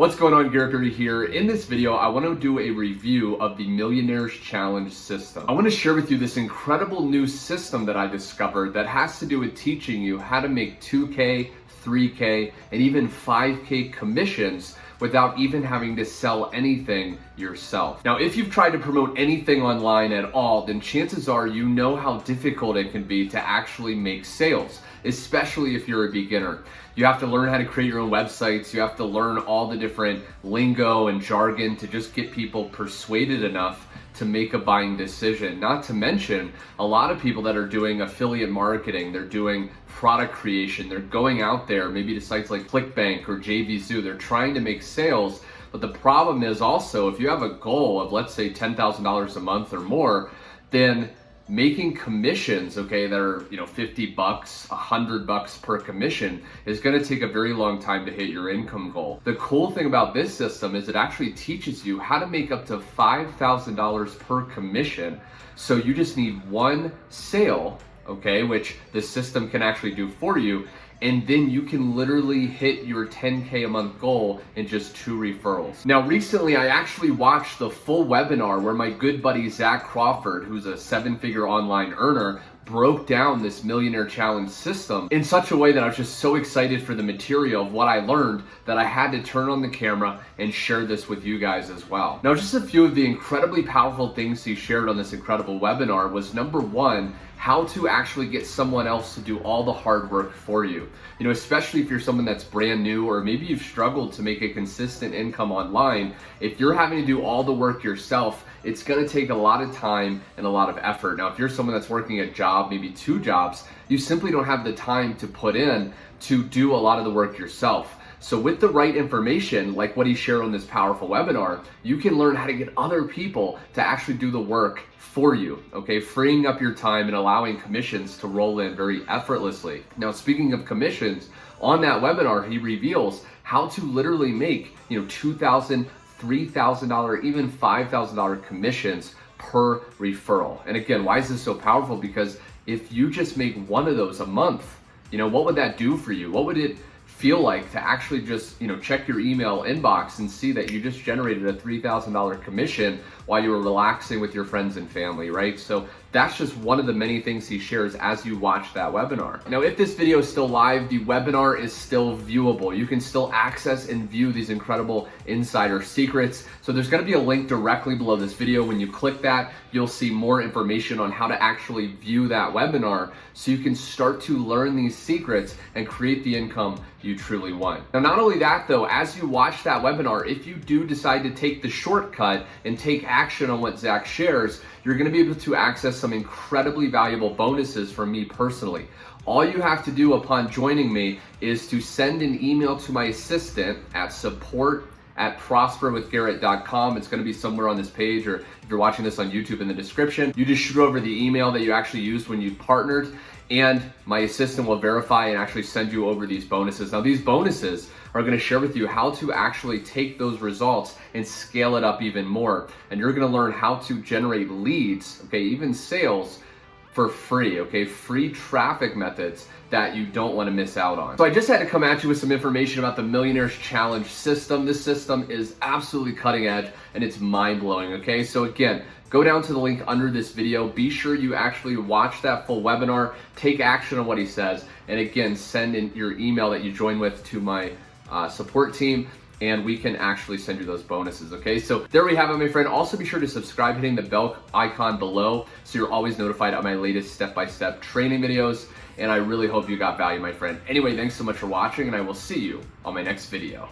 What's going on, Garrett here. In this video, I want to do a review of the Millionaires Challenge system. I want to share with you this incredible new system that I discovered that has to do with teaching you how to make 2K, 3K, and even 5K commissions without even having to sell anything yourself. Now, if you've tried to promote anything online at all, then chances are you know how difficult it can be to actually make sales, especially if you're a beginner. You have to learn how to create your own websites. You have to learn all the different lingo and jargon to just get people persuaded enough to make a buying decision. Not to mention a lot of people that are doing affiliate marketing, they're doing product creation, they're going out there maybe to sites like ClickBank or JVZoo, they're trying to make sales. But the problem is also, if you have a goal of, let's say, $10,000 a month or more, then making commissions, okay, that are, $50, $100 per commission is going to take a very long time to hit your income goal. The cool thing about this system is it actually teaches you how to make up to $5,000 per commission. So you just need one sale, okay, which the system can actually do for you. And then you can literally hit your 10K a month goal in just 2 referrals. Now, recently I actually watched the full webinar where my good buddy Zach Crawford, who's a 7-figure online earner, broke down this Millionaire Challenge system in such a way that I was just so excited for the material of what I learned that I had to turn on the camera and share this with you guys as well. Now, just a few of the incredibly powerful things he shared on this incredible webinar was, number one, how to actually get someone else to do all the hard work for you. Especially if you're someone that's brand new, or maybe you've struggled to make a consistent income online. If you're having to do all the work yourself, it's gonna take a lot of time and a lot of effort. Now, if you're someone that's working a job, maybe 2 jobs, you simply don't have the time to put in to do a lot of the work yourself. So with the right information, like what he shared on this powerful webinar, you can learn how to get other people to actually do the work for you, okay? Freeing up your time and allowing commissions to roll in very effortlessly. Now, speaking of commissions, on that webinar, he reveals how to literally make, $2,000, $3,000, even $5,000 commissions per referral. And again, why is this so powerful? Because if you just make one of those a month, what would that do for you? What would it feel like to actually just check your email inbox and see that you just generated a $3,000 commission while you were relaxing with your friends and family, right? So that's just one of the many things he shares as you watch that webinar. Now, if this video is still live, the webinar is still viewable. You can still access and view these incredible insider secrets. So there's gonna be a link directly below this video. When you click that, you'll see more information on how to actually view that webinar so you can start to learn these secrets and create the income you truly want. Now, not only that though, as you watch that webinar, if you do decide to take the shortcut and take action on what Zach shares, you're gonna be able to access some incredibly valuable bonuses from me personally. All you have to do upon joining me is to send an email to my assistant at support@prosperwithgarrett.com. It's gonna be somewhere on this page, or if you're watching this on YouTube, in the description. You just shoot over the email that you actually used when you partnered, and my assistant will verify and actually send you over these bonuses. Now, these bonuses are gonna share with you how to actually take those results and scale it up even more. And you're gonna learn how to generate leads, okay, even sales, for free, okay? Free traffic methods that you don't wanna miss out on. So I just had to come at you with some information about the Millionaires Challenge system. This system is absolutely cutting edge and it's mind-blowing, okay? So again, go down to the link under this video. Be sure you actually watch that full webinar, take action on what he says, and again, send in your email that you join with to my support team, and we can actually send you those bonuses, okay? So there we have it, my friend. Also be sure to subscribe, hitting the bell icon below so you're always notified of my latest step-by-step training videos, and I really hope you got value, my friend. Anyway, thanks so much for watching, and I will see you on my next video.